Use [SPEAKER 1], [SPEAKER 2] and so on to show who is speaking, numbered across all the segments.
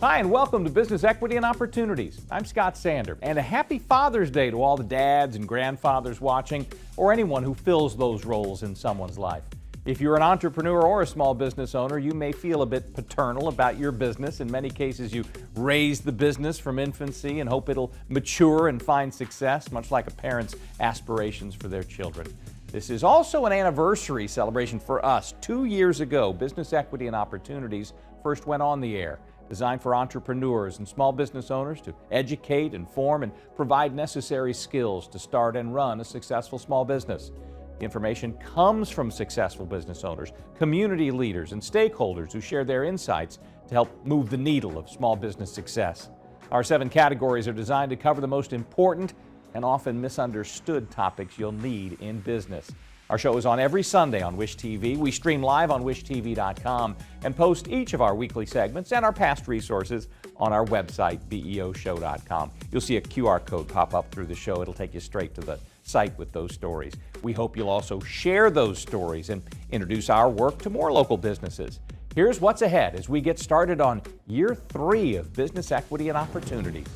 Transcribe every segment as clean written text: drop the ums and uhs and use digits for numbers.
[SPEAKER 1] Hi, and welcome to Business Equity and Opportunities. I'm Scott Sander, and a happy Father's Day to all the dads and grandfathers watching, or anyone who fills those roles in someone's life. If you're an entrepreneur or a small business owner, you may feel a bit paternal about your business. In many cases, you raise the business from infancy and hope it'll mature and find success, much like a parent's aspirations for their children. This is also an anniversary celebration for us. 2 years ago, Business Equity and Opportunities first went on the air, designed for entrepreneurs and small business owners to educate, inform, and provide necessary skills to start and run a successful small business. The information comes from successful business owners, community leaders, and stakeholders who share their insights to help move the needle of small business success. Our 7 categories are designed to cover the most important and often misunderstood topics you'll need in business. Our show is on every Sunday on Wish TV. We stream live on wishtv.com and post each of our weekly segments and our past resources on our website, beoshow.com. You'll see a QR code pop up through the show. It'll take you straight to the site with those stories. We hope you'll also share those stories and introduce our work to more local businesses. Here's what's ahead as we get started on year 3 of Business Equity and Opportunities.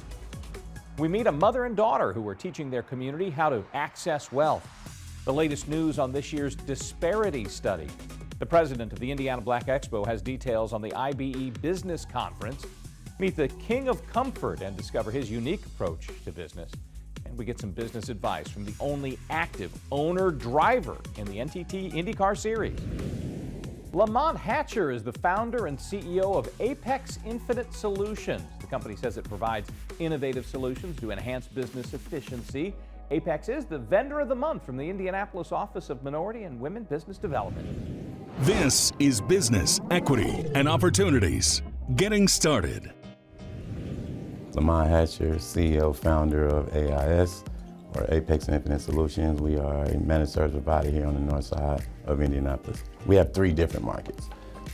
[SPEAKER 1] We meet a mother and daughter who are teaching their community how to access wealth. The latest news on this year's disparity study. The president of the Indiana Black Expo has details on the IBE Business Conference. Meet the King of Comfort and discover his unique approach to business. And we get some business advice from the only active owner-driver in the NTT IndyCar Series. Lamont Hatcher is the founder and CEO of Apex Infinite Solutions. The company says it provides innovative solutions to enhance business efficiency. Apex is the Vendor of the Month from the Indianapolis Office of Minority and Women Business Development.
[SPEAKER 2] This is Business Equity and Opportunities. Getting started.
[SPEAKER 3] Lamont Hatcher, CEO, founder of AIS, or Apex Infinite Solutions. We are a managed service provider here on the north side of Indianapolis. We have 3 different markets,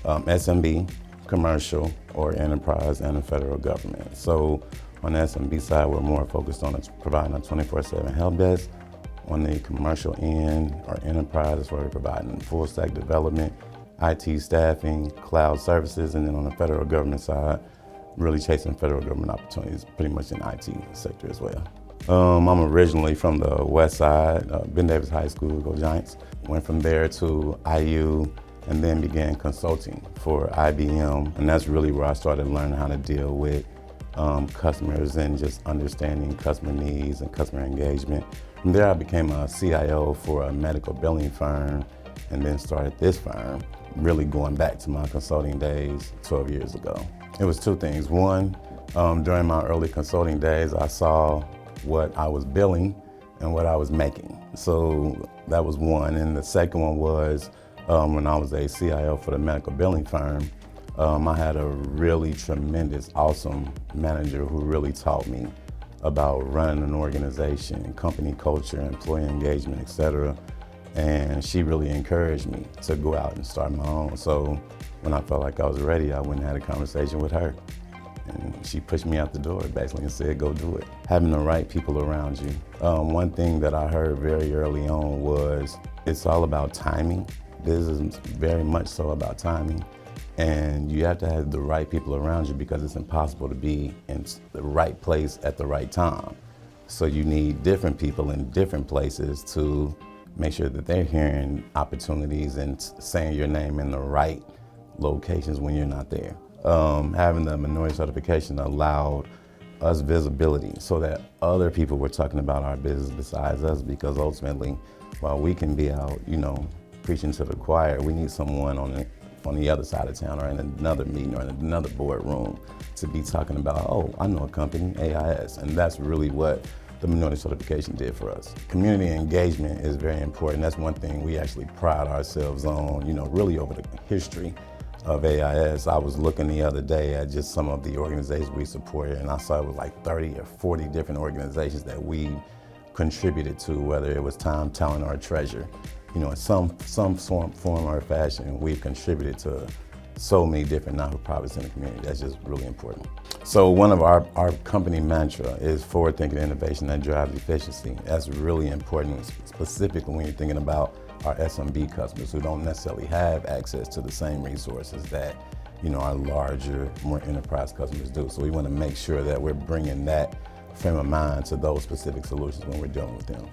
[SPEAKER 3] SMB, commercial, or enterprise, and the federal government. So on the SMB side, we're more focused on providing a 24/7 help desk. On the commercial end, or enterprise, where we're providing full stack development, IT staffing, cloud services, and then on the federal government side, really chasing federal government opportunities, pretty much in the IT sector as well. I'm originally from the west side, Ben Davis High School, go Giants. Went from there to IU and then began consulting for IBM. And that's really where I started learning how to deal with customers and just understanding customer needs and customer engagement. From there, I became a CIO for a medical billing firm and then started this firm, really going back to my consulting days 12 years ago. It was 2 things. One, during my early consulting days, I saw what I was billing and what I was making. So that was one. And the second one was when I was a CIO for the medical billing firm, I had a really tremendous, awesome manager who really taught me about running an organization, company culture, employee engagement, etc. And she really encouraged me to go out and start my own. So when I felt like I was ready, I went and had a conversation with her. And she pushed me out the door basically and said, go do it. Having the right people around you. One thing that I heard very early on was it's all about timing. Business is very much so about timing. And you have to have the right people around you because it's impossible to be in the right place at the right time. So you need different people in different places to make sure that they're hearing opportunities and saying your name in the right locations when you're not there. Having the minority certification allowed us visibility so that other people were talking about our business besides us, because ultimately, while we can be out, preaching to the choir, we need someone on the other side of town or in another meeting or in another boardroom to be talking about, oh, I know a company, AIS, and that's really what the minority certification did for us. Community engagement is very important. That's one thing we actually pride ourselves on, really over the history of AIS. I was looking the other day at just some of the organizations we supported, and I saw it was like 30 or 40 different organizations that we contributed to, whether it was time, talent, or treasure. In some form or fashion, we've contributed to so many different non-for-profits in the community. That's just really important. So one of our company mantra is forward-thinking innovation that drives efficiency. That's really important, specifically when you're thinking about our SMB customers who don't necessarily have access to the same resources that our larger, more enterprise customers do. So we want to make sure that we're bringing that frame of mind to those specific solutions when we're dealing with them.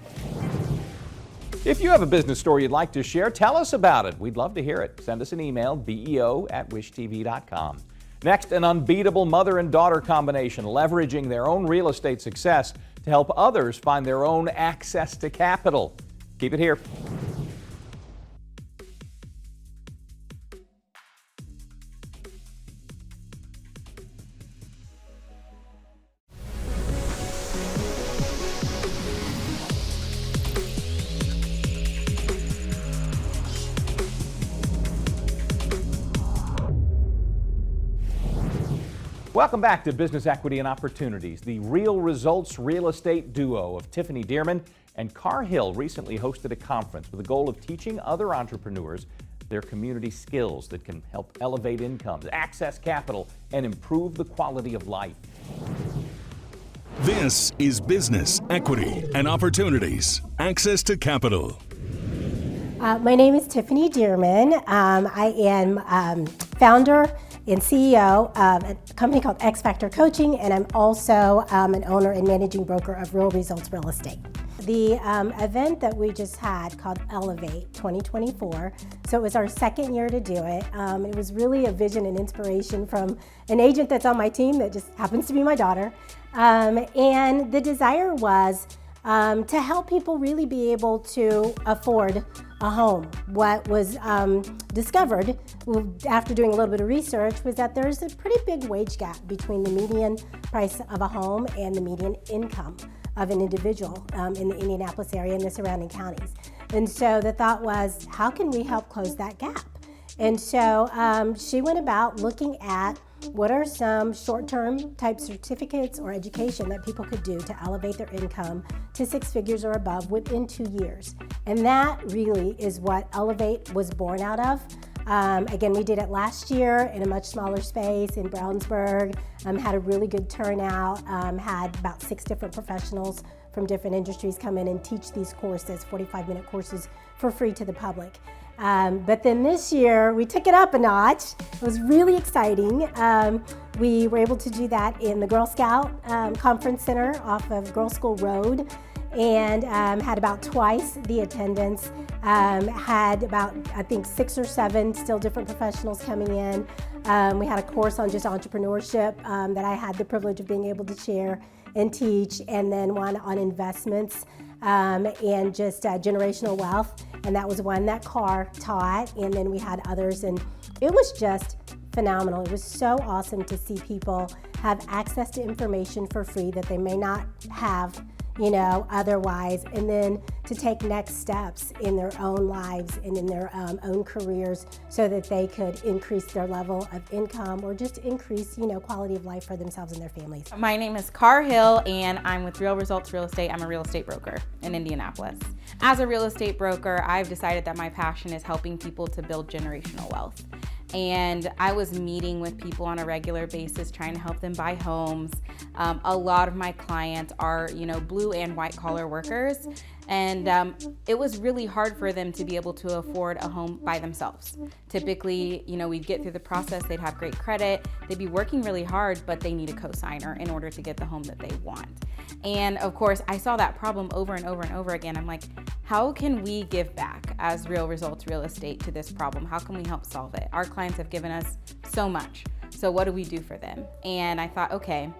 [SPEAKER 1] If you have a business story you'd like to share, tell us about it. We'd love to hear it. Send us an email, beo@wishtv.com. Next, an unbeatable mother and daughter combination, leveraging their own real estate success to help others find their own access to capital. Keep it here. Welcome back to Business Equity and Opportunities. The Real Results real estate duo of Tiffany Dearman and Karr recently hosted a conference with the goal of teaching other entrepreneurs their community skills that can help elevate incomes, access capital, and improve the quality of life.
[SPEAKER 2] This is Business Equity and Opportunities. Access to capital.
[SPEAKER 4] My name is Tiffany Dearman. I am founder and CEO of a company called X Factor Coaching, and I'm also an owner and managing broker of Real Results Real Estate. The event that we just had called Elevate 2024, so it was our second year to do it. It was really a vision and inspiration from an agent that's on my team that just happens to be my daughter. And the desire was to help people really be able to afford a home. What was discovered after doing a little bit of research was that there's a pretty big wage gap between the median price of a home and the median income of an individual in the Indianapolis area and the surrounding counties. And so the thought was, how can we help close that gap? And so she went about looking at what are some short-term type certificates or education that people could do to elevate their income to 6 figures or above within 2 years. And that really is what Elevate was born out of. Again, we did it last year in a much smaller space in Brownsburg, had a really good turnout, had about 6 different professionals from different industries come in and teach these courses, 45-minute courses for free to the public. But then this year, we took it up a notch. It was really exciting. We were able to do that in the Girl Scout Conference Center off of Girl School Road, and had about twice the attendance. Had about, I think, 6 or 7 still different professionals coming in. We had a course on just entrepreneurship that I had the privilege of being able to share and teach, and then one on investments and just generational wealth. And that was one that Karr taught, and then we had others, and it was just phenomenal. It was so awesome to see people have access to information for free that they may not have, otherwise, and then to take next steps in their own lives and in their own careers so that they could increase their level of income or just increase, quality of life for themselves and their families.
[SPEAKER 5] My name is Karr, and I'm with Real Results Real Estate. I'm a real estate broker in Indianapolis. As a real estate broker, I've decided that my passion is helping people to build generational wealth. And I was meeting with people on a regular basis, trying to help them buy homes. A lot of my clients are, blue and white collar workers. And it was really hard for them to be able to afford a home by themselves. Typically, we'd get through the process, they'd have great credit, they'd be working really hard, but they need a co-signer in order to get the home that they want. And of course, I saw that problem over and over and over again. I'm like, how can we give back as Real Results Real Estate to this problem? How can we help solve it? Our clients have given us so much. So what do we do for them? And I thought, okay,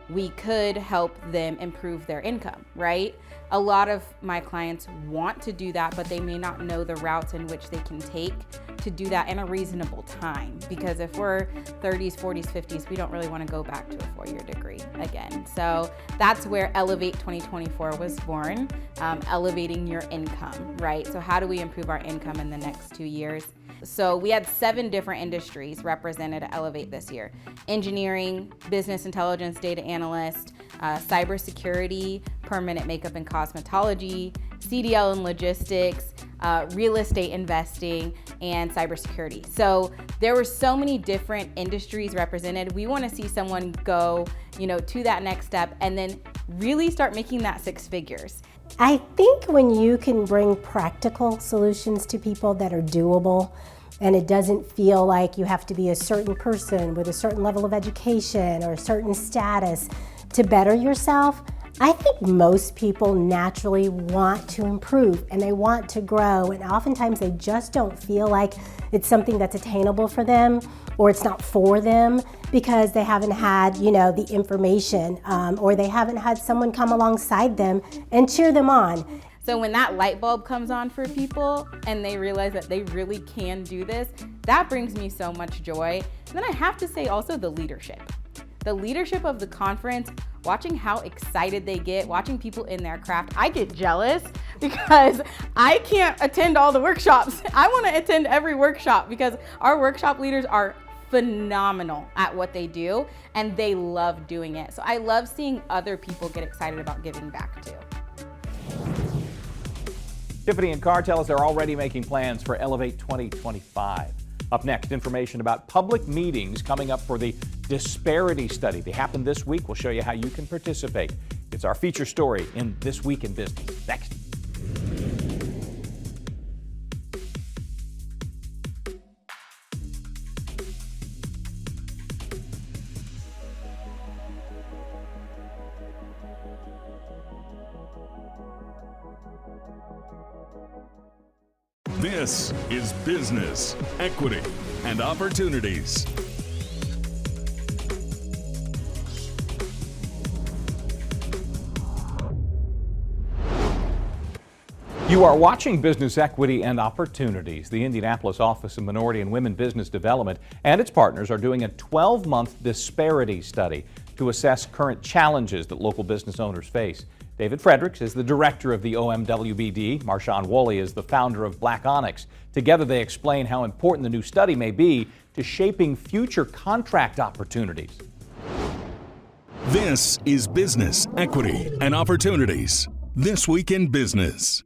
[SPEAKER 5] we could help them improve their income, right? A lot of my clients want to do that, but they may not know the routes in which they can take to do that in a reasonable time. Because if we're 30s, 40s, 50s, we don't really want to go back to a 4-year degree again. So that's where Elevate 2024 was born, elevating your income, right? So how do we improve our income in the next 2 years? So we had 7 different industries represented at Elevate this year: engineering, business intelligence, data analyst, cybersecurity, permanent makeup and cosmetology, CDL and logistics, real estate investing, and cybersecurity. So there were so many different industries represented. We want to see someone go, to that next step and then really start making that 6 figures.
[SPEAKER 4] I think when you can bring practical solutions to people that are doable, and it doesn't feel like you have to be a certain person with a certain level of education or a certain status to better yourself, I think most people naturally want to improve and they want to grow, and oftentimes they just don't feel like it's something that's attainable for them or it's not for them because they haven't had, the information or they haven't had someone come alongside them and cheer them on.
[SPEAKER 5] So when that light bulb comes on for people and they realize that they really can do this, that brings me so much joy. And then I have to say also the leadership. The leadership of the conference, watching how excited they get, watching people in their craft. I get jealous because I can't attend all the workshops. I want to attend every workshop because our workshop leaders are phenomenal at what they do and they love doing it. So I love seeing other people get excited about giving back too.
[SPEAKER 1] Tiffany and Karr tell us they're already making plans for Elevate 2025. Up next, information about public meetings coming up for the disparity study. They happen this week. We'll show you how you can participate. It's our feature story in This Week in Business. Next.
[SPEAKER 2] This is Business, Equity, and Opportunities.
[SPEAKER 1] You are watching Business, Equity, and Opportunities. The Indianapolis Office of Minority and Women Business Development and its partners are doing a 12-month disparity study to assess current challenges that local business owners face. David Fredricks is the director of the OMWBD. Marshawn Wolley is the founder of Black Onyx. Together they explain how important the new study may be to shaping future contract opportunities.
[SPEAKER 2] This is Business, Equity, and Opportunities. This Week in Business.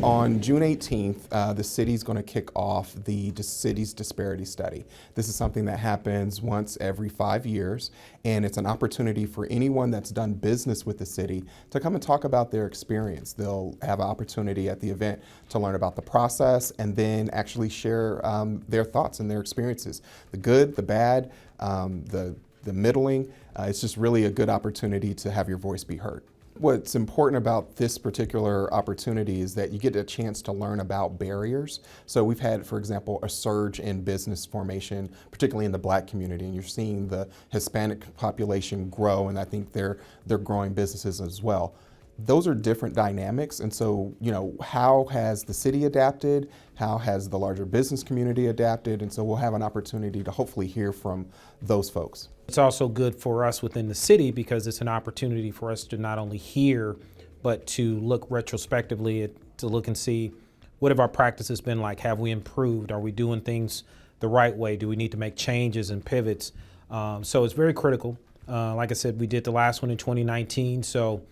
[SPEAKER 6] On June 18th, the city's going to kick off the city's disparity study. This is something that happens once every 5 years, and it's an opportunity for anyone that's done business with the city to come and talk about their experience. They'll have an opportunity at the event to learn about the process and then actually share their thoughts and their experiences. The good, the bad, the middling. It's just really a good opportunity to have your voice be heard. What's important about this particular opportunity is that you get a chance to learn about barriers. So we've had, for example, a surge in business formation, particularly in the Black community, and you're seeing the Hispanic population grow, and I think they're growing businesses as well. Those are different dynamics, and so, how has the city adapted? How has the larger business community adapted? And so we'll have an opportunity to hopefully hear from those folks.
[SPEAKER 7] It's also good for us within the city because it's an opportunity for us to not only hear, but to look retrospectively to look and see what have our practices been like? Have we improved? Are we doing things the right way? Do we need to make changes and pivots? So it's very critical. Like I said, we did the last one in 2019, so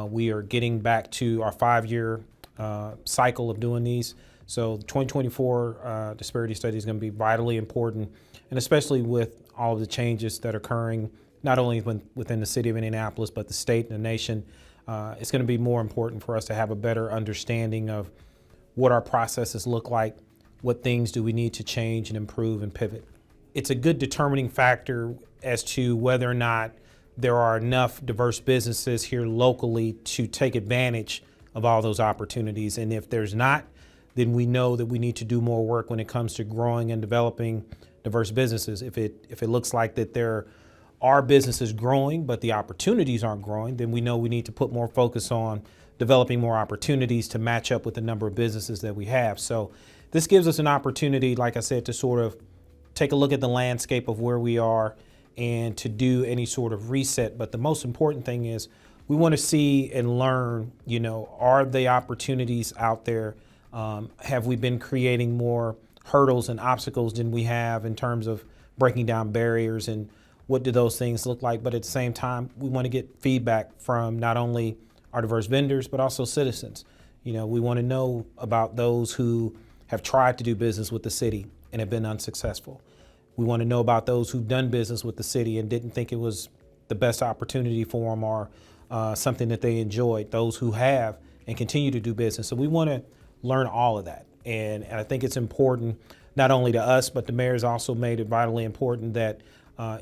[SPEAKER 7] we are getting back to our 5-year cycle of doing these. So the 2024 disparity study is going to be vitally important, and especially with all of the changes that are occurring, not only within the city of Indianapolis, but the state and the nation. It's going to be more important for us to have a better understanding of what our processes look like, what things do we need to change and improve and pivot. It's a good determining factor as to whether or not there are enough diverse businesses here locally to take advantage of all those opportunities. And if there's not, then we know that we need to do more work when it comes to growing and developing diverse businesses. If it looks like that there are businesses growing, but the opportunities aren't growing, then we know we need to put more focus on developing more opportunities to match up with the number of businesses that we have. So this gives us an opportunity, like I said, to sort of take a look at the landscape of where we are and to do any sort of reset. But the most important thing is we want to see and learn, are the opportunities out there? Have we been creating more hurdles and obstacles than we have in terms of breaking down barriers, and what do those things look like? But at the same time, we want to get feedback from not only our diverse vendors, but also citizens. We want to know about those who have tried to do business with the city and have been unsuccessful. We want to know about those who've done business with the city and didn't think it was the best opportunity for them or something that they enjoyed, those who have and continue to do business. So we want to learn all of that. And I think it's important, not only to us, but the mayor's also made it vitally important that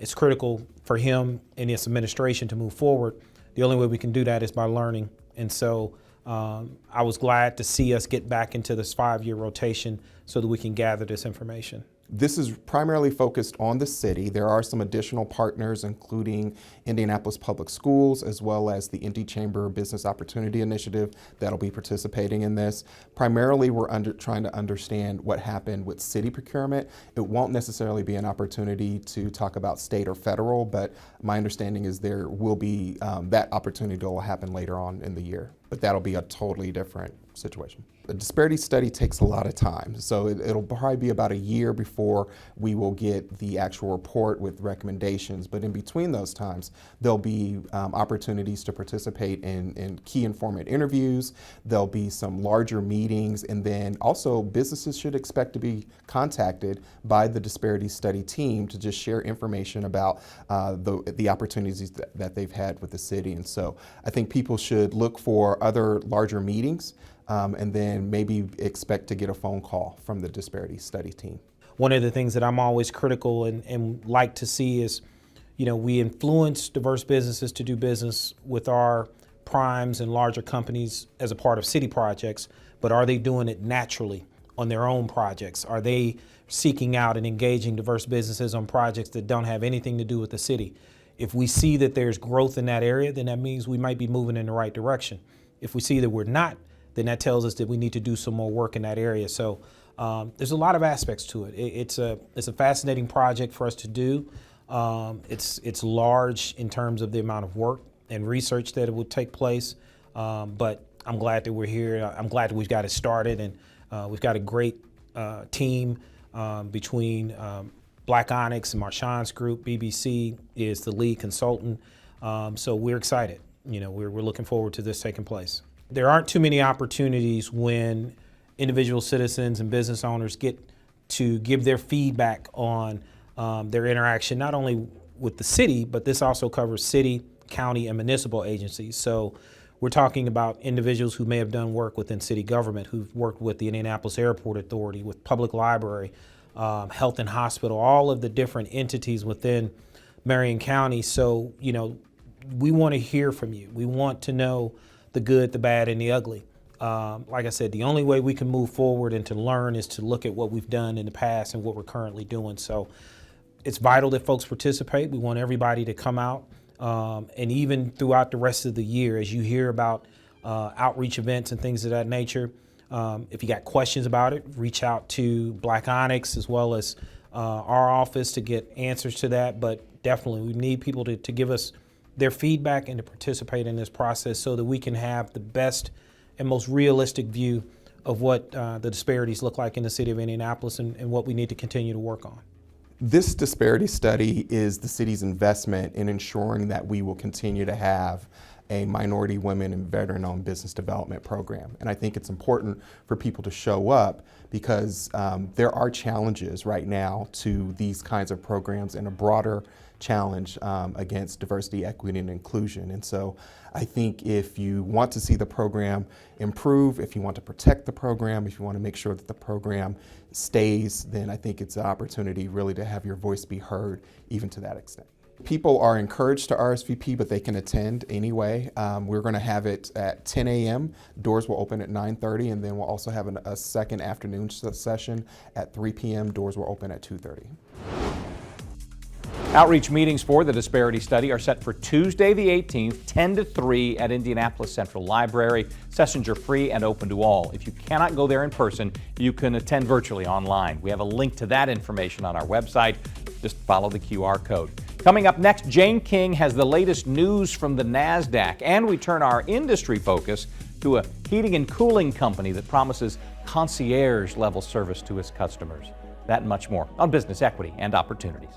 [SPEAKER 7] it's critical for him and his administration to move forward. The only way we can do that is by learning. And so I was glad to see us get back into this 5-year rotation so that we can gather this information.
[SPEAKER 6] This is primarily focused on the city. There are some additional partners, including Indianapolis Public Schools, as well as the Indy Chamber Business Opportunity Initiative that'll be participating in this. Primarily, we're trying to understand what happened with city procurement. It won't necessarily be an opportunity to talk about state or federal, but my understanding is there will be that opportunity will happen later on in the year. But that'll be a totally different situation. The disparity study takes a lot of time, so it'll probably be about a year before we will get the actual report with recommendations. But in between those times, there'll be opportunities to participate in key informant interviews. There'll be some larger meetings, and then also businesses should expect to be contacted by the disparity study team to just share information about the opportunities that they've had with the city. And so I think people should look for other larger meetings. And then maybe expect to get a phone call from the disparity study team.
[SPEAKER 7] One of the things that I'm always critical and like to see is, we influence diverse businesses to do business with our primes and larger companies as a part of city projects, but are they doing it naturally on their own projects? Are they seeking out and engaging diverse businesses on projects that don't have anything to do with the city? If we see that there's growth in that area, then that means we might be moving in the right direction. If we see that we're not, then that tells us that we need to do some more work in that area. So there's a lot of aspects to it. It's a fascinating project for us to do. It's large in terms of the amount of work and research that it would take place. But I'm glad that we're here. I'm glad that we've got it started, and we've got a great team between Black Onyx and Marshawn's group. BBC is the lead consultant. So we're excited. We're looking forward to this taking place. There aren't too many opportunities when individual citizens and business owners get to give their feedback on their interaction, not only with the city, but this also covers city, county, and municipal agencies. So we're talking about individuals who may have done work within city government, who've worked with the Indianapolis Airport Authority, with Public Library, Health and Hospital, all of the different entities within Marion County. So, we want to hear from you. We want to know the good, the bad, and the ugly. Like I said, the only way we can move forward and to learn is to look at what we've done in the past and what we're currently doing. So it's vital that folks participate. We want everybody to come out. And even throughout the rest of the year, as you hear about outreach events and things of that nature, if you got questions about it, reach out to Black Onyx as well as our office to get answers to that. But definitely, we need people to give us their feedback and to participate in this process so that we can have the best and most realistic view of what the disparities look like in the city of Indianapolis and what we need to continue to work on.
[SPEAKER 6] This disparity study is the city's investment in ensuring that we will continue to have a minority, women, and veteran-owned business development program. And I think it's important for people to show up because there are challenges right now to these kinds of programs and a broader challenge against diversity, equity, and inclusion. And so I think if you want to see the program improve, if you want to protect the program, if you want to make sure that the program stays, then I think it's an opportunity really to have your voice be heard even to that extent. People are encouraged to RSVP, but they can attend anyway. We're going to have it at 10 a.m. Doors will open at 9:30, and then we'll also have a second afternoon session at 3 p.m. Doors will open at 2:30.
[SPEAKER 1] Outreach meetings for the disparity study are set for Tuesday the 18th, 10 to 3 at Indianapolis Central Library. Sessions are free and open to all. If you cannot go there in person, you can attend virtually online. We have a link to that information on our website. Just follow the QR code. Coming up next, Jane King has the latest news from the NASDAQ, and we turn our industry focus to a heating and cooling company that promises concierge-level service to its customers. That and much more on Business Equity and Opportunities.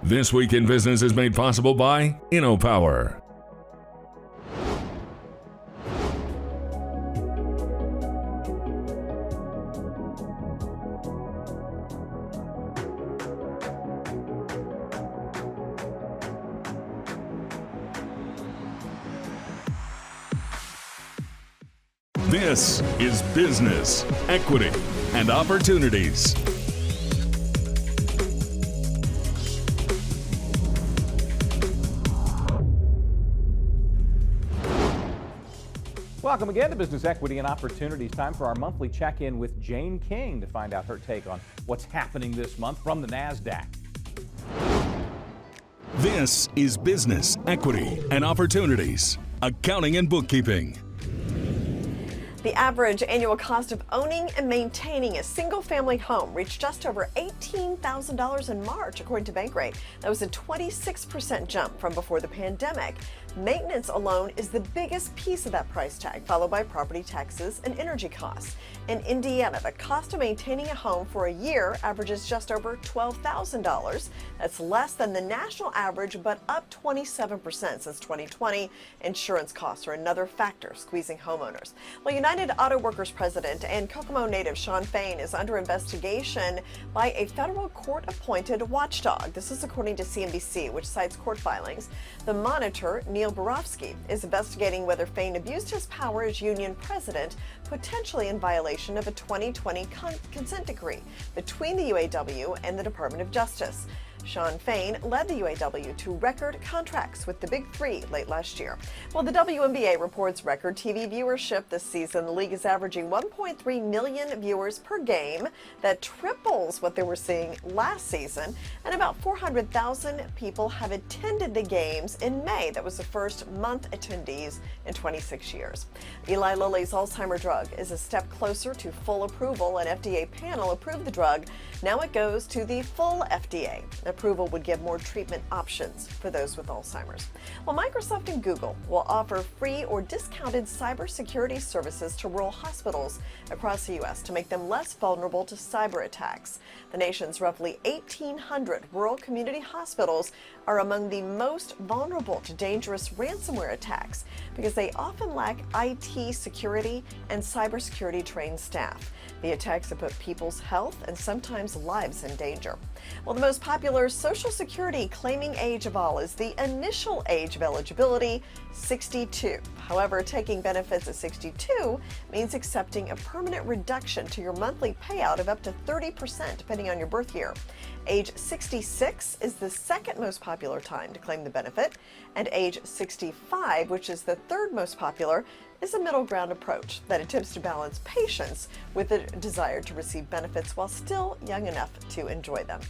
[SPEAKER 2] This Week in Business is made possible by InnoPower. This is Business, Equity, and Opportunities.
[SPEAKER 1] Welcome again to Business, Equity, and Opportunities. Time for our monthly check-in with Jane King to find out her take on what's happening this month from the NASDAQ.
[SPEAKER 2] This is Business, Equity, and Opportunities. Accounting and bookkeeping.
[SPEAKER 8] The average annual cost of owning and maintaining a single-family home reached just over $18,000 in March, according to Bankrate. That was a 26% jump from before the pandemic. Maintenance alone is the biggest piece of that price tag, followed by property taxes and energy costs. In Indiana, the cost of maintaining a home for a year averages just over $12,000. That's less than the national average, but up 27% since 2020. Insurance costs are another factor squeezing homeowners. Well, United Auto Workers president and Kokomo native Shawn Fain is under investigation by a federal court-appointed watchdog. This is according to CNBC, which cites court filings. The Monitor, Neil Borofsky, is investigating whether Fain abused his power as union president, potentially in violation of a 2020 consent decree between the UAW and the Department of Justice. Shawn Fain led the UAW to record contracts with the Big Three late last year. Well, the WNBA reports record TV viewership this season. The league is averaging 1.3 million viewers per game. That triples what they were seeing last season. And about 400,000 people have attended the games in May. That was the first month attendees in 26 years. Eli Lilly's Alzheimer's drug is a step closer to full approval. An FDA panel approved the drug. Now it goes to the full FDA. Approval would give more treatment options for those with Alzheimer's. Well, Microsoft and Google will offer free or discounted cybersecurity services to rural hospitals across the U.S. to make them less vulnerable to cyber attacks. The nation's roughly 1,800 rural community hospitals are among the most vulnerable to dangerous ransomware attacks because they often lack IT security and cybersecurity trained staff. The attacks have put people's health and sometimes lives in danger. Well, the most popular Social Security claiming age of all is the initial age of eligibility, 62. However, taking benefits at 62 means accepting a permanent reduction to your monthly payout of up to 30%, depending on your birth year. Age 66 is the second most popular time to claim the benefit, and age 65, which is the third most popular, is a middle ground approach that attempts to balance patience with a desire to receive benefits while still young enough to enjoy them.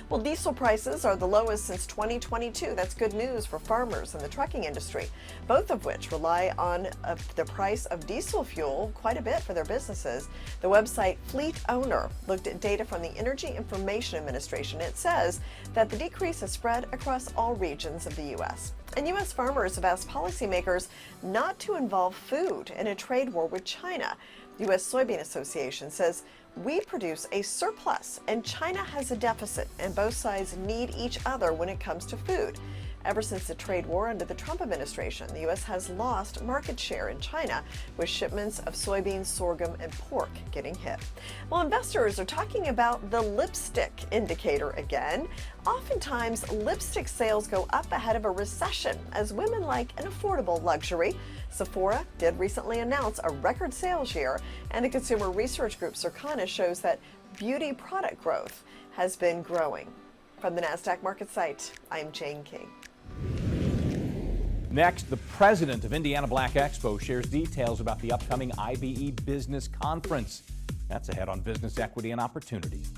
[SPEAKER 8] Well, diesel prices are the lowest since 2022. That's good news for farmers and the trucking industry, both of which rely on the price of diesel fuel quite a bit for their businesses. The website Fleet Owner looked at data from the Energy Information Administration. It says that the decrease has spread across all regions of the U.S. And U.S. farmers have asked policymakers not to involve food in a trade war with China. The U.S. Soybean Association says we produce a surplus and China has a deficit, and both sides need each other when it comes to food. Ever since the trade war under the Trump administration, the U.S. has lost market share in China, with shipments of soybeans, sorghum, and pork getting hit. Well, investors are talking about the lipstick indicator again. Oftentimes, lipstick sales go up ahead of a recession as women like an affordable luxury. Sephora did recently announce a record sales year, and the consumer research group Circana shows that beauty product growth has been growing. From the NASDAQ market site, I'm Jane King.
[SPEAKER 1] Next, the president of Indiana Black Expo shares details about the upcoming IBE Business Conference. That's ahead on Business, Equity, and Opportunities.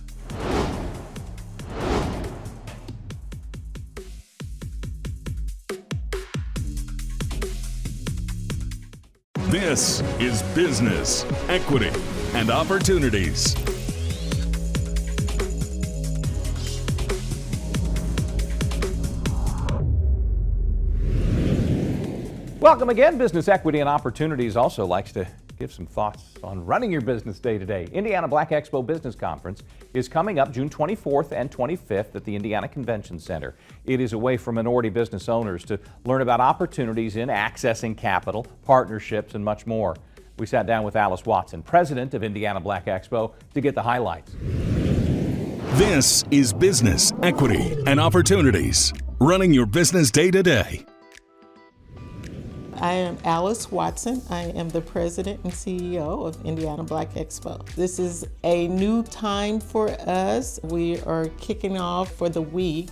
[SPEAKER 2] This is Business, Equity, and Opportunities.
[SPEAKER 1] Welcome again. Business, Equity, and Opportunities also likes to give some thoughts on running your business day to day. Indiana Black Expo Business Conference is coming up June 24th and 25th at the Indiana Convention Center. It is a way for minority business owners to learn about opportunities in accessing capital, partnerships, and much more. We sat down with Alice Watson, president of Indiana Black Expo, to get the highlights.
[SPEAKER 2] This is Business, Equity, and Opportunities. Running your business day to day.
[SPEAKER 9] I am Alice Watson. I am the president and CEO of Indiana Black Expo. This is a new time for us. We are kicking off for the week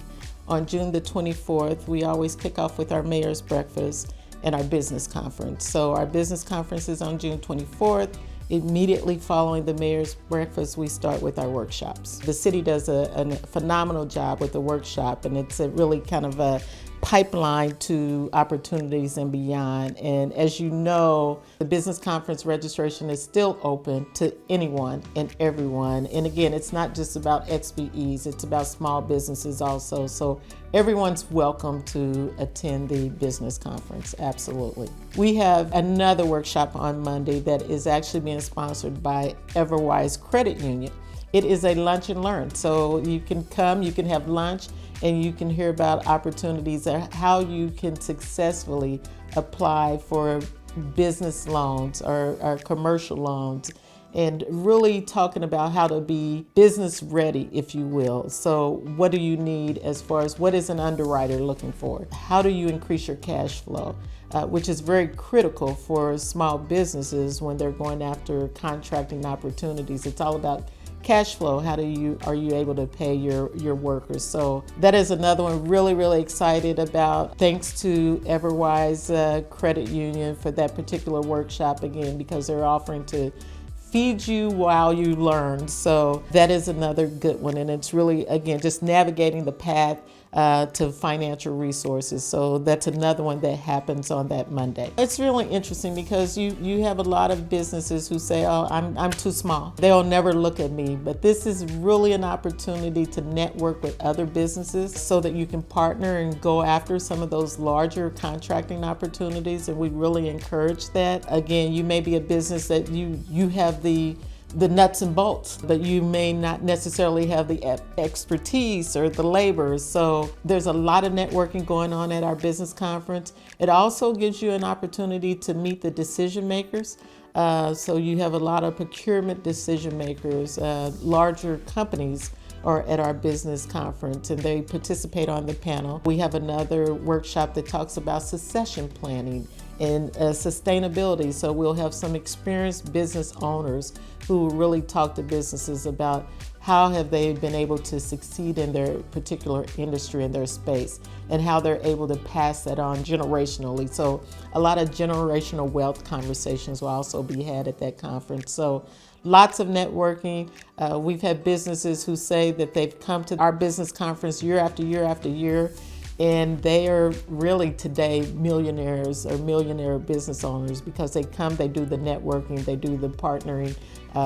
[SPEAKER 9] on June the 24th. We always kick off with our mayor's breakfast and our business conference. So our business conference is on June 24th. Immediately following the mayor's breakfast, we start with our workshops. The city does a phenomenal job with the workshop, and it's a really kind of a pipeline to opportunities and beyond. And as you know, the business conference registration is still open to anyone and everyone. And again, it's not just about XBEs, it's about small businesses also. So everyone's welcome to attend the business conference, absolutely. We have another workshop on Monday that is actually being sponsored by Everwise Credit Union. It is a lunch and learn. So you can come, you can have lunch, and you can hear about opportunities and how you can successfully apply for business loans or commercial loans, and really talking about how to be business ready, if you will. So what do you need as far as what is an underwriter looking for? How do you increase your cash flow? Which is very critical for small businesses when they're going after contracting opportunities. It's all about cash flow. How are you able to pay your workers? So that is another one really excited about. Thanks to Everwise Credit Union for that particular workshop again, because they're offering to feed you while you learn. So that is another good one. And it's really, again, just navigating the path to financial resources. So that's another one that happens on that Monday. It's really interesting because you have a lot of businesses who say, oh, I'm too small. They'll never look at me. But this is really an opportunity to network with other businesses so that you can partner and go after some of those larger contracting opportunities. And we really encourage that. Again, you may be a business that you have the nuts and bolts, but you may not necessarily have the expertise or the labor. So there's a lot of networking going on at our business conference. It also gives you an opportunity to meet the decision makers. So you have a lot of procurement decision makers, larger companies are at our business conference, and they participate on the panel. We have another workshop that talks about succession planning and sustainability. So we'll have some experienced business owners who will really talk to businesses about how have they been able to succeed in their particular industry, in their space, and how they're able to pass that on generationally. So a lot of generational wealth conversations will also be had at that conference. So lots of networking. We've had businesses who say that they've come to our business conference year after year after year, and they are really today millionaires or millionaire business owners because they come, they do the networking, they do the partnering.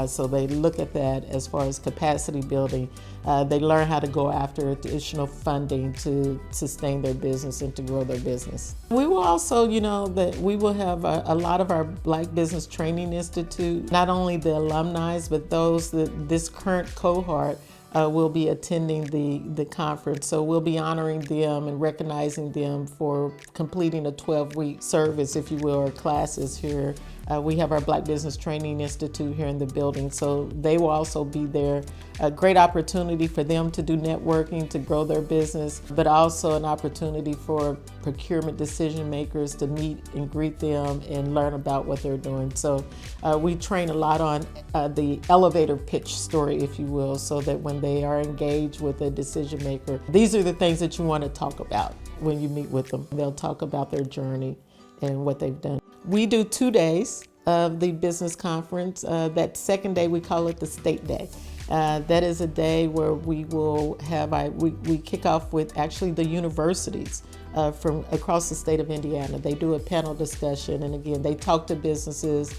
[SPEAKER 9] So they look at that as far as capacity building. They learn how to go after additional funding to sustain their business and to grow their business. We will also, that we will have a lot of our Black Business Training Institute, not only the alumni, but those that this current cohort will be attending the conference. So we'll be honoring them and recognizing them for completing a 12-week service, if you will, or classes here. We have our Black Business Training Institute here in the building, so they will also be there. A great opportunity for them to do networking, to grow their business, but also an opportunity for procurement decision makers to meet and greet them and learn about what they're doing. So we train a lot on the elevator pitch story, if you will, so that when they are engaged with a decision maker, these are the things that you want to talk about when you meet with them. They'll talk about their journey and what they've done. We do 2 days of the business conference. That second day, we call it the State Day. That is a day where we will have, we kick off with actually the universities from across the state of Indiana. They do a panel discussion, and again, they talk to businesses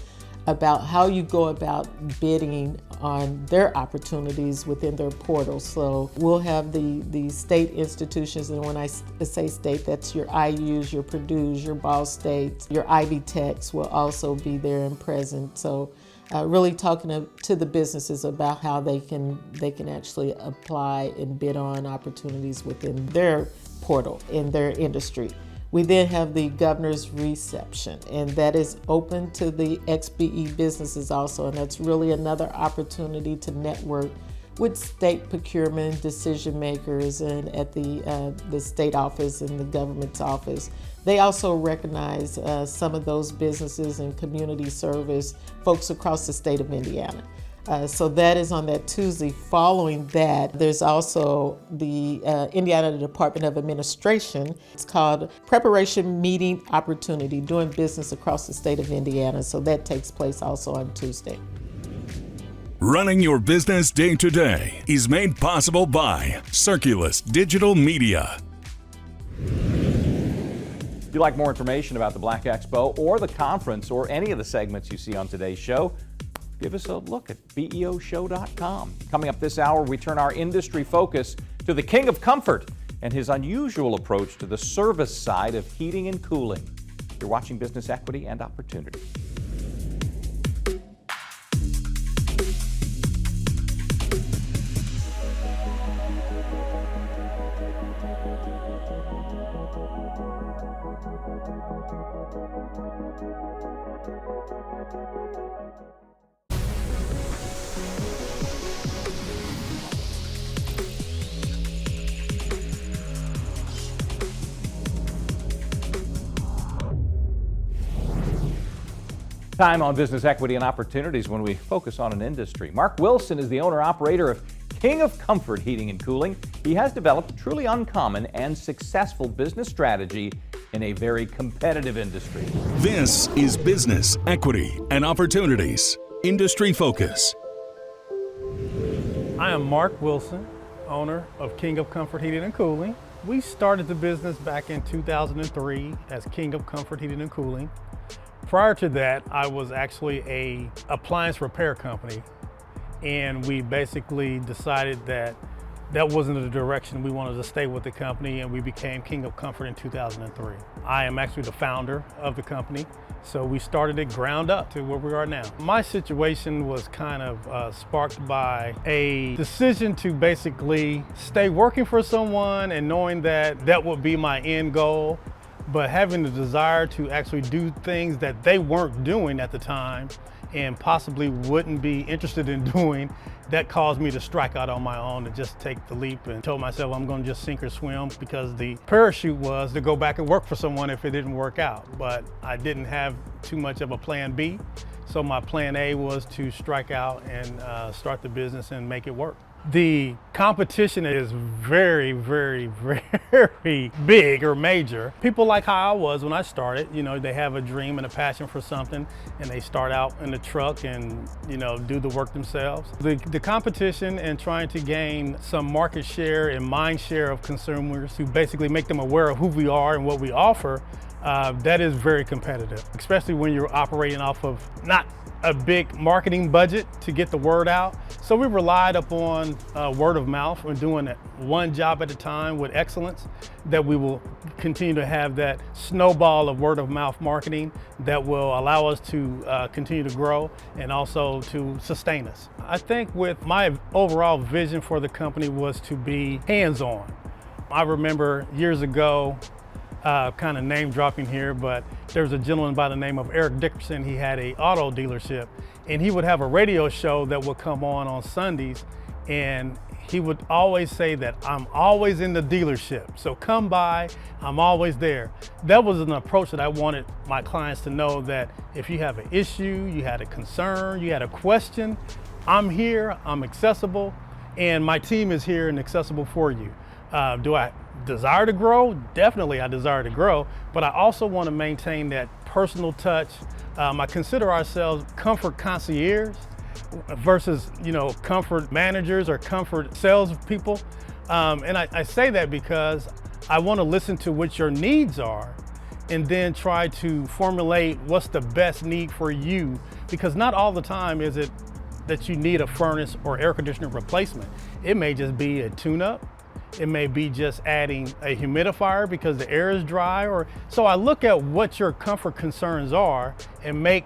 [SPEAKER 9] about how you go about bidding on their opportunities within their portal. So we'll have the state institutions, and when I say state, that's your IUs, your Purdue's, your Ball States, your Ivy Techs will also be there and present. So really talking to the businesses about how they can actually apply and bid on opportunities within their portal in their industry. We then have the governor's reception, and that is open to the XBE businesses also, and that's really another opportunity to network with state procurement decision makers and at the state office and the government's office. They also recognize some of those businesses and community service folks across the state of Indiana. So that is on that Tuesday. Following that, there's also the Indiana Department of Administration. It's called Preparation Meeting Opportunity, doing business across the state of Indiana. So that takes place also on Tuesday.
[SPEAKER 2] Running your business day to day is made possible by Circulus Digital Media.
[SPEAKER 1] If you'd like more information about the Black Expo or the conference or any of the segments you see on today's show, give us a look at beoshow.com. Coming up this hour, we turn our industry focus to the king of comfort and his unusual approach to the service side of heating and cooling. You're watching Business Equity and Opportunity. Time on Business Equity and Opportunities when we focus on an industry. Mark Wilson is the owner-operator of King of Comfort Heating and Cooling. He has developed a truly uncommon and successful business strategy in a very competitive industry.
[SPEAKER 2] This is Business Equity and Opportunities. Industry Focus.
[SPEAKER 10] I am Mark Wilson, owner of King of Comfort Heating and Cooling. We started the business back in 2003 as King of Comfort Heating and Cooling. Prior to that, I was actually an appliance repair company, and we basically decided that that wasn't the direction we wanted to stay with the company, and we became King of Comfort in 2003. I am actually the founder of the company, so we started it ground up to where we are now. My situation was kind of sparked by a decision to basically stay working for someone and knowing that that would be my end goal, but having the desire to actually do things that they weren't doing at the time and possibly wouldn't be interested in doing, that caused me to strike out on my own and just take the leap and told myself I'm going to just sink or swim, because the parachute was to go back and work for someone if it didn't work out. But I didn't have too much of a plan B, so my plan A was to strike out and start the business and make it work. The competition is very, very, very big or major. People like how I was when I started, you know, they have a dream and a passion for something, and they start out in the truck and, you know, do the work themselves. The competition and trying to gain some market share and mind share of consumers to basically make them aware of who we are and what we offer, that is very competitive, especially when you're operating off of not a big marketing budget to get the word out. So we relied upon word of mouth and doing it one job at a time with excellence, that we will continue to have that snowball of word of mouth marketing that will allow us to continue to grow and also to sustain us. I think with my overall vision for the company was to be hands-on. I remember years ago, kind of name dropping here, but there was a gentleman by the name of Eric Dickerson. He had an auto dealership, and he would have a radio show that would come on Sundays, and he would always say that I'm always in the dealership, so come by, I'm always there. That was an approach that I wanted my clients to know, that if you have an issue, you had a concern, you had a question, I'm here, I'm accessible, and my team is here and accessible for you. Do I desire to grow? Definitely I desire to grow, but I also want to maintain that personal touch. I consider ourselves comfort concierge versus, you know, comfort managers or comfort salespeople. And I say that because I want to listen to what your needs are and then try to formulate what's the best need for you, because not all the time is it that you need a furnace or air conditioner replacement. It may just be a tune-up. It may be just adding a humidifier because the air is dry. So I look at what your comfort concerns are and make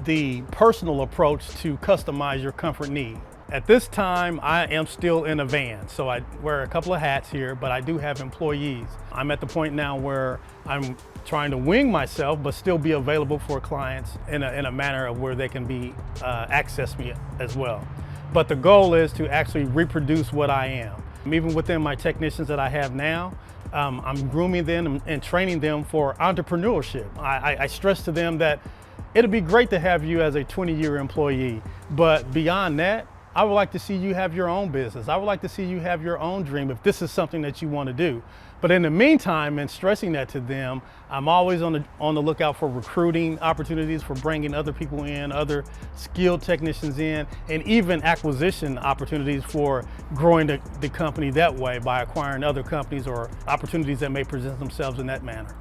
[SPEAKER 10] the personal approach to customize your comfort need. At this time, I am still in a van, so I wear a couple of hats here, but I do have employees. I'm at the point now where I'm trying to wing myself, but still be available for clients in a manner of where they can access me as well. but the goal is to actually reproduce what I am. Even within my technicians that I have now, I'm grooming them and training them for entrepreneurship. I stress to them that it'll be great to have you as a 20-year employee, but beyond that, I would like to see you have your own business. I would like to see you have your own dream if this is something that you want to do. But in the meantime, and stressing that to them, I'm always on the lookout for recruiting opportunities, for bringing other people in, other skilled technicians in, and even acquisition opportunities for growing the company that way by acquiring other companies or opportunities that may present themselves in that manner.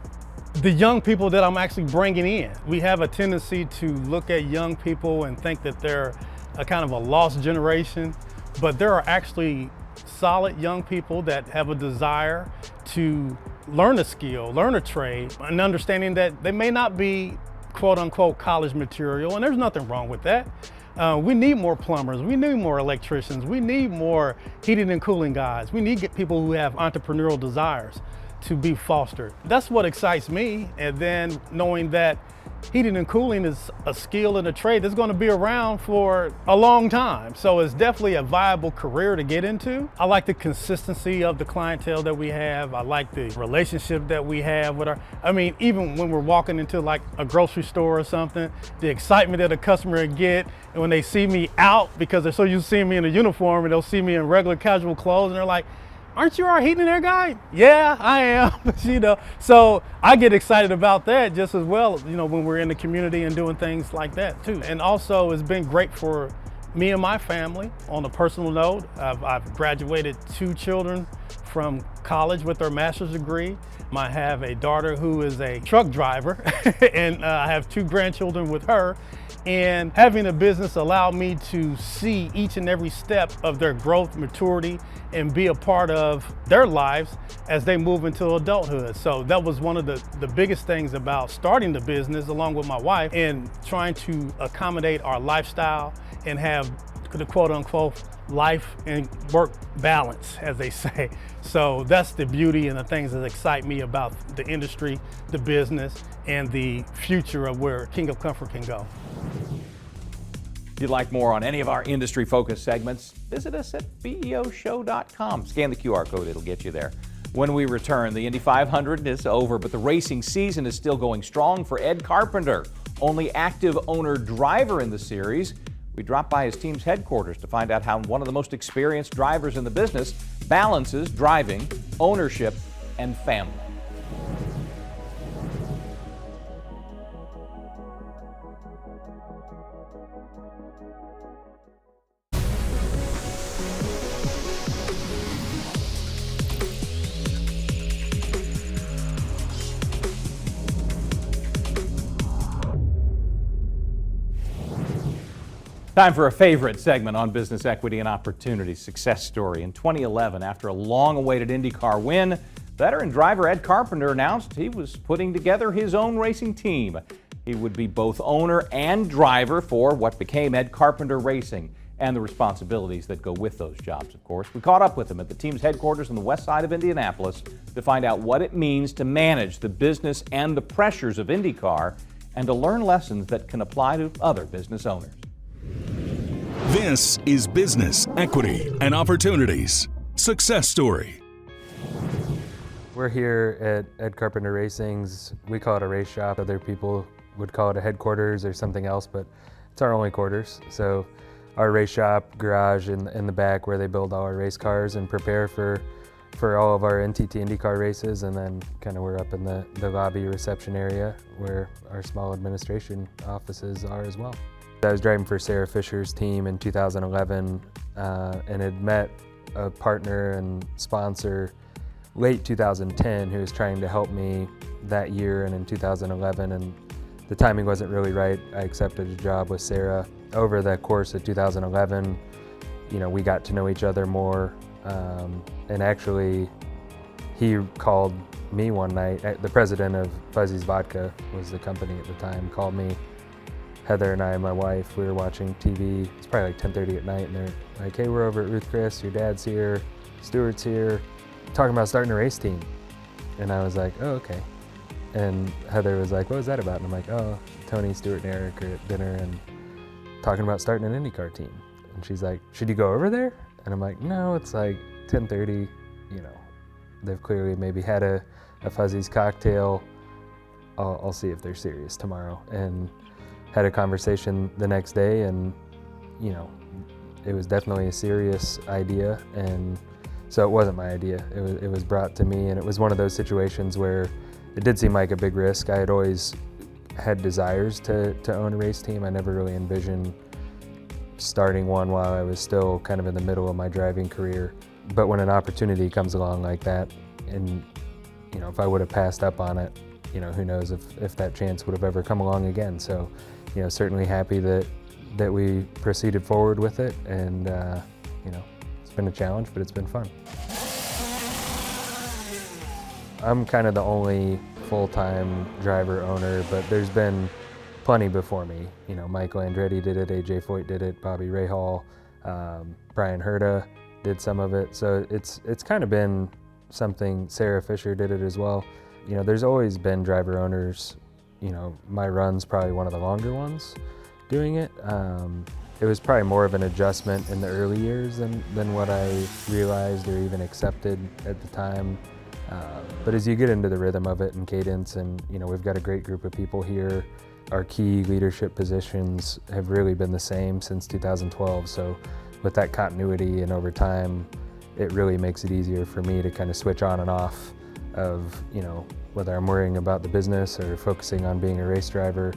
[SPEAKER 10] The young people that I'm actually bringing in, we have a tendency to look at young people and think that they're a kind of a lost generation, but there are actually solid young people that have a desire to learn a skill, learn a trade, and understanding that they may not be quote unquote college material, and there's nothing wrong with that. We need more plumbers, we need more electricians, we need more heating and cooling guys. We need people who have entrepreneurial desires to be fostered. That's what excites me, and then knowing that heating and cooling is a skill and a trade that's going to be around for a long time. So it's definitely a viable career to get into. I like the consistency of the clientele that we have. I like the relationship that we have with even when we're walking into like a grocery store or something, the excitement that a customer would get, and when they see me out, because they're so used to seeing me in a uniform, and they'll see me in regular casual clothes, and they're like, "Aren't you our heating and air guy?" "Yeah, I am." So I get excited about that just as well, when we're in the community and doing things like that too. And also it's been great for me and my family. On a personal note, I've graduated 2 children from college with their master's degree. I have a daughter who is a truck driver and I have 2 grandchildren with her. And having a business allowed me to see each and every step of their growth, maturity, and be a part of their lives as they move into adulthood. So that was one of the biggest things about starting the business along with my wife, and trying to accommodate our lifestyle and have the quote unquote life and work balance, as they say. So that's the beauty and the things that excite me about the industry, the business, and the future of where King of Comfort can go.
[SPEAKER 1] If you'd like more on any of our industry-focused segments, visit us at beoshow.com. Scan the QR code, it'll get you there. When we return, the Indy 500 is over, but the racing season is still going strong for Ed Carpenter, only active owner-driver in the series. We dropped by his team's headquarters to find out how one of the most experienced drivers in the business balances driving, ownership, and family. Time for a favorite segment on business equity and opportunity, success story. In 2011, after a long-awaited IndyCar win, veteran driver Ed Carpenter announced he was putting together his own racing team. He would be both owner and driver for what became Ed Carpenter Racing, and the responsibilities that go with those jobs, of course. We caught up with him at the team's headquarters on the west side of Indianapolis to find out what it means to manage the business and the pressures of IndyCar, and to learn lessons that can apply to other business owners.
[SPEAKER 2] This is Business, Equity, and Opportunities Success Story.
[SPEAKER 11] We're here at Ed Carpenter Racing's, we call it a race shop. Other people would call it a headquarters or something else, but it's our only quarters. So our race shop, garage in the back where they build all our race cars and prepare for all of our NTT IndyCar races, and then kind of we're up in the lobby reception area where our small administration offices are as well. I was driving for Sarah Fisher's team in 2011 and had met a partner and sponsor late 2010 who was trying to help me that year and in 2011, and the timing wasn't really right. I accepted a job with Sarah. Over the course of 2011, we got to know each other more, and actually he called me one night. The president of Fuzzy's Vodka was the company at the time, called me. Heather and I, my wife, we were watching TV. It's probably like 10:30 at night, and they're like, "Hey, we're over at Ruth Chris, your dad's here, Stuart's here, talking about starting a race team." And I was like, "Oh, okay." And Heather was like, "What was that about?" And I'm like, "Oh, Tony, Stuart, and Eric are at dinner and talking about starting an IndyCar team." And she's like, should you go over there? And I'm like, no, it's like 10:30, they've clearly maybe had a Fuzzy's cocktail. I'll see if they're serious tomorrow. And had a conversation the next day, and it was definitely a serious idea. And so it wasn't my idea. It was brought to me, and it was one of those situations where it did seem like a big risk. I had always had desires to own a race team. I never really envisioned starting one while I was still kind of in the middle of my driving career. But when an opportunity comes along like that, and if I would have passed up on it, who knows if that chance would have ever come along again. So, certainly happy that we proceeded forward with it, and it's been a challenge, but it's been fun. I'm kind of the only full-time driver owner, but there's been plenty before me. Michael Andretti did it, AJ Foyt did it, Bobby Rahal, Brian Herta did some of it. So it's kind of been something. Sarah Fisher did it as well. There's always been driver owners. My run's probably one of the longer ones doing it. It was probably more of an adjustment in the early years than what I realized or even accepted at the time. But as you get into the rhythm of it and cadence, and we've got a great group of people here. Our key leadership positions have really been the same since 2012. So with that continuity and over time, it really makes it easier for me to kind of switch on and off of, whether I'm worrying about the business or focusing on being a race driver,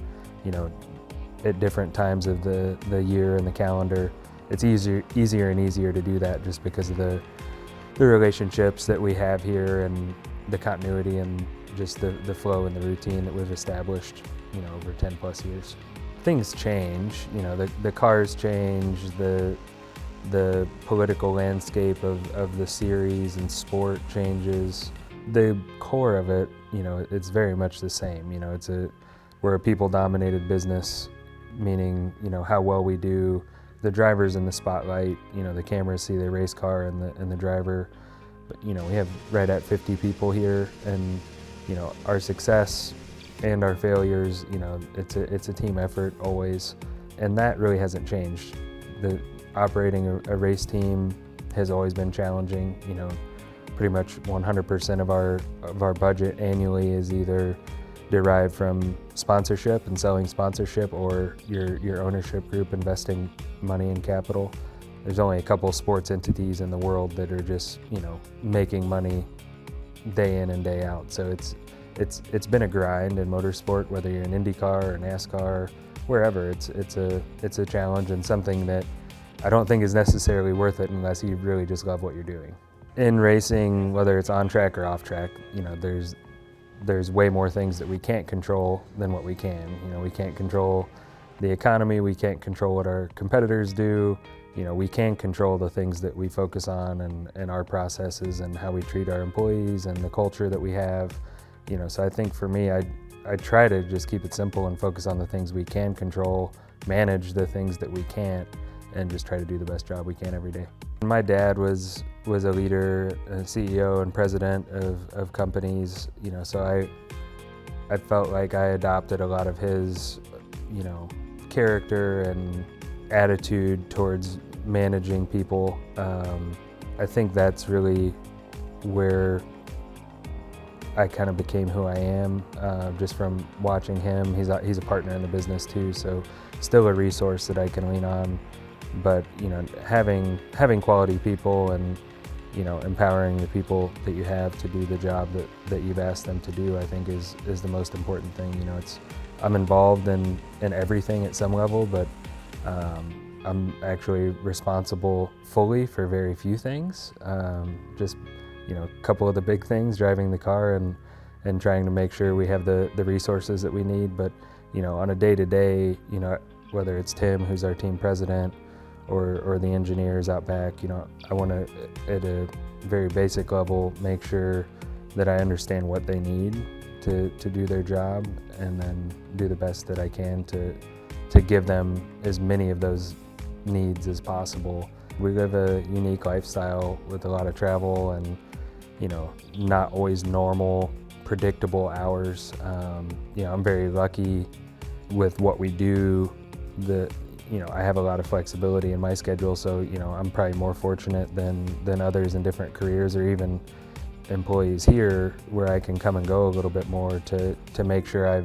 [SPEAKER 11] at different times of the year and the calendar. It's easier and easier to do that just because of the relationships that we have here and the continuity and just the flow and the routine that we've established, over 10 plus years. Things change, the cars change, the political landscape of the series and sport changes. The core of it, it's very much the same. We're a people-dominated business, meaning, how well we do. The driver's in the spotlight, the cameras see the race car and the driver. But, we have right at 50 people here, and, our success and our failures, it's a team effort always. And that really hasn't changed. Operating a race team has always been challenging. Pretty much 100% of our budget annually is either derived from sponsorship and selling sponsorship, or your ownership group investing money in capital. There's only a couple sports entities in the world that are just making money day in and day out. So it's been a grind in motorsport, whether you're in IndyCar or NASCAR, wherever. It's a challenge and something that I don't think is necessarily worth it unless you really just love what you're doing. In racing, whether it's on track or off track, there's way more things that we can't control than what we can. We can't control the economy, we can't control what our competitors do. We can control the things that we focus on and our processes and how we treat our employees and the culture that we have. So I think for me, I try to just keep it simple and focus on the things we can control, manage the things that we can't, and just try to do the best job we can every day. My dad was a leader, a CEO and president of companies, so I felt like I adopted a lot of his, character and attitude towards managing people. I think that's really where I kind of became who I am, just from watching him. He's a partner in the business too, so still a resource that I can lean on. But having quality people and empowering the people that you have to do the job that you've asked them to do, I think is the most important thing. I'm involved in everything at some level, but I'm actually responsible fully for very few things. Just a couple of the big things, driving the car and trying to make sure we have the resources that we need. But on a day-to-day, whether it's Tim, who's our team president, or the engineers out back, I want to, at a very basic level, make sure that I understand what they need to do their job, and then do the best that I can to give them as many of those needs as possible. We live a unique lifestyle with a lot of travel and not always normal, predictable hours. I'm very lucky with what we do. I have a lot of flexibility in my schedule, so I'm probably more fortunate than others in different careers or even employees here, where I can come and go a little bit more to make sure I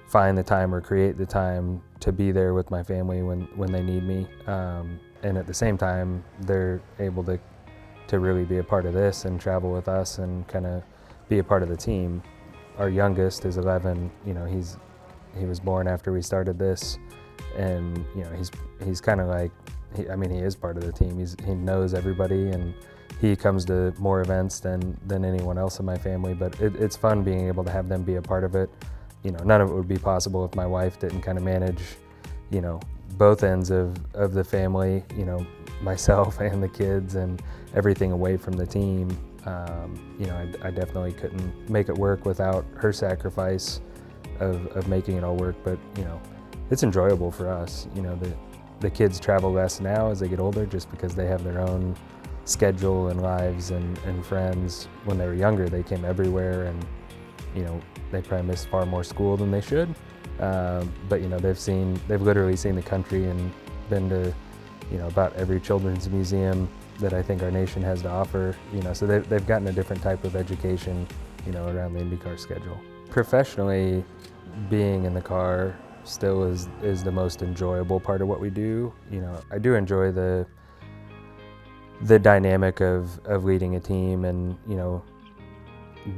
[SPEAKER 11] find the time or create the time to be there with my family when they need me. And at the same time, they're able to really be a part of this and travel with us and kind of be a part of the team. Our youngest is 11. He was born after we started this, and he's kind of like, he is part of the team. He knows everybody, and he comes to more events than anyone else in my family. But it's fun being able to have them be a part of it. None of it would be possible if my wife didn't kind of manage, both ends of the family, myself and the kids and everything away from the team. I definitely couldn't make it work without her sacrifice of making it all work, but it's enjoyable for us. The kids travel less now as they get older just because they have their own schedule and lives and friends. When they were younger, they came everywhere, and they probably missed far more school than they should. But they've literally seen the country and been to about every children's museum that I think our nation has to offer. So they've gotten a different type of education around the IndyCar schedule. Professionally, being in the car still is the most enjoyable part of what we do. I do enjoy the dynamic of leading a team and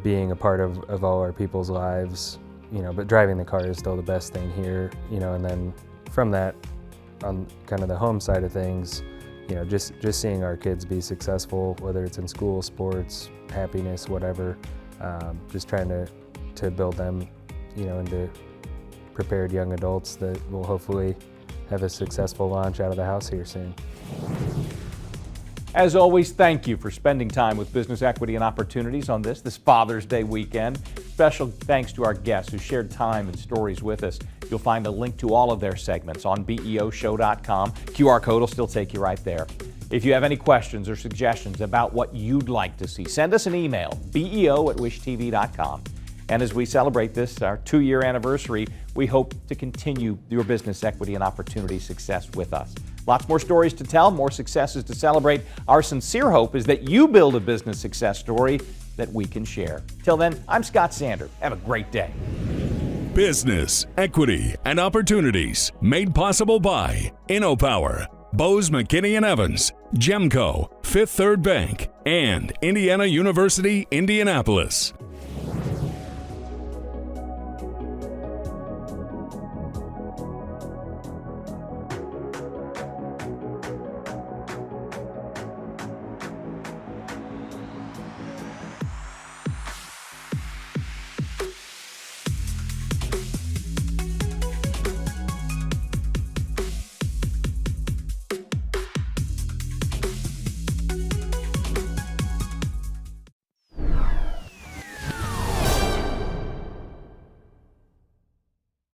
[SPEAKER 11] being a part of all our people's lives, but driving the car is still the best thing here, and then from that, on kind of the home side of things, just seeing our kids be successful, whether it's in school, sports, happiness, whatever, just trying to build them, into prepared young adults that will hopefully have a successful launch out of the house here soon.
[SPEAKER 1] As always, thank you for spending time with Business Equity and Opportunities on this Father's Day weekend. Special thanks to our guests who shared time and stories with us. You'll find a link to all of their segments on beoshow.com. QR code will still take you right there. If you have any questions or suggestions about what you'd like to see, send us an email, beo@wishtv.com. And as we celebrate this, our 2-year anniversary, we hope to continue your business equity and opportunity success with us. Lots more stories to tell, more successes to celebrate. Our sincere hope is that you build a business success story that we can share. Till then, I'm Scott Sander. Have a great day.
[SPEAKER 2] Business, equity, and opportunities made possible by InnoPower, Bose McKinney & Evans, Gemco, Fifth Third Bank, and Indiana University, Indianapolis.